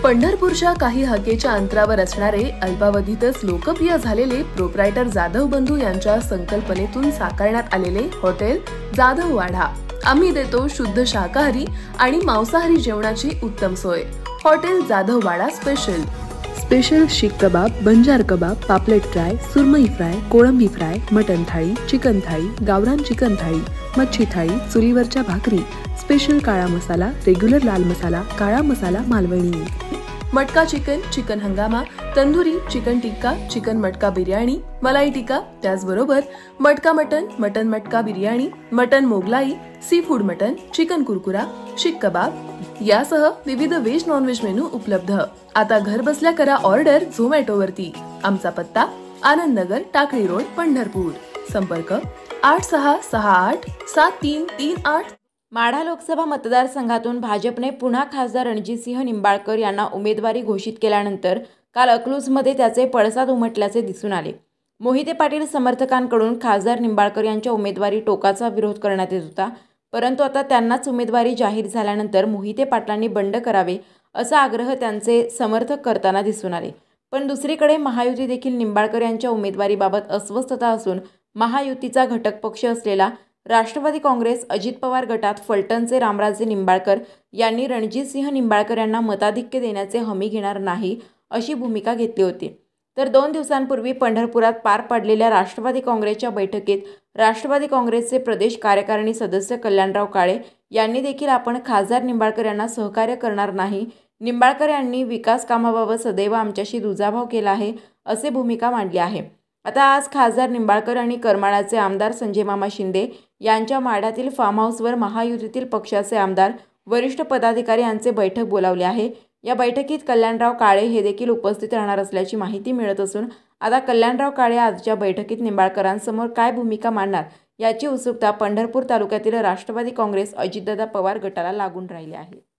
पंढरपूरच्या काही हाकेच्या अंतरावर असणारे अल्पावधीतच लोकप्रिय झालेले प्रोप्रायटर जाधव बंधू यांच्या संकल्पनेतून साकारण्यात आलेले हॉटेल जाधव वाडा। आम्ही देतो शुद्ध शाकाहारी आणि मांसाहारी जेवणाची उत्तम सोय। हॉटेल जाधव वाडा स्पेशल शीख कबाब, बंजार कबाब, पापलेट फ्राय, सुरमई फ्राय, कोळंबी फ्राय, मटन थाळी, चिकन थाळी, गावरान चिकन थाळी, मच्छी थाळी, चुलीवरच्या भाकरी, स्पेशल काळा मसाला, रेग्युलर लाल मसाला, काळा मसाला मालवणी, मटका चिकन, चिकन हंगामा, तंदुरी, चिकन टिक्का, चिकन मटका बिर्याणी, मलाई टिक्का, त्याचबरोबर मटका मटन, मटन मटका biryani, mutton Mughlai, seafood mutton, chicken कुरकुरा, शीख कबाब यासह विविध व्हेज नॉन व्हेज मेनू उपलब्ध। आता घर बसल्या करा ऑर्डर झोमॅटोवरती। आमचा पत्ता आनंद नगर, टाकळी रोड, पंढरपूर। संपर्क 86687338। माढा लोकसभा मतदारसंघातून भाजपने पुन्हा खासदार रणजितसिंह निंबाळकर यांना उमेदवारी घोषित केल्यानंतर काल अकलूजमध्ये त्याचे पडसाद उमटल्याचे दिसून आले। मोहिते पाटील समर्थकांकडून खासदार निंबाळकर यांच्या उमेदवारी टोकाचा विरोध करण्यात येत होता, परंतु आता त्यांनाच उमेदवारी जाहीर झाल्यानंतर मोहिते पाटलांनी बंड करावे असा आग्रह त्यांचे समर्थक करताना दिसून आले। पण दुसरीकडे महायुती देखील निंबाळकर यांच्या उमेदवारीबाबत अस्वस्थता असून महायुतीचा घटक पक्ष असलेला राष्ट्रवादी काँग्रेस अजित पवार गटात फलटणचे रामराजे निंबाळकर यांनी रणजितसिंह निंबाळकर यांना मताधिक्य देण्याचे हमी घेणार नाही अशी भूमिका घेतली होती। तर 2 दिवसांपूर्वी पंढरपुरात पार पडलेल्या राष्ट्रवादी काँग्रेसच्या बैठकीत राष्ट्रवादी काँग्रेसचे प्रदेश कार्यकारिणी सदस्य कल्याणराव काळे यांनी देखील आपण खासदार निंबाळकर यांना सहकार्य करणार नाही, निंबाळकर यांनी विकास कामाबाबत सदैव आमच्याशी दुजाभाव केला आहे असे भूमिका मांडली आहे। आता आज खासदार निंबाळकर आणि करमाळाचे आमदार संजय मामा शिंदे यांच्या माढ्यातील फार्म हाऊसवर महायुतीतील पक्षाचे आमदार, वरिष्ठ पदाधिकारी यांचे बैठक बोलावले आहे। या बैठकीत कल्याणराव काळे हे देखील उपस्थित राहणार असल्याची माहिती मिळत असून आता कल्याणराव काळे आजच्या बैठकीत निंबाळकरांसमोर काय भूमिका मांडणार याची उत्सुकता पंढरपूर तालुक्यातील राष्ट्रवादी काँग्रेस अजितदादा पवार गटाला लागून राहिली आहे।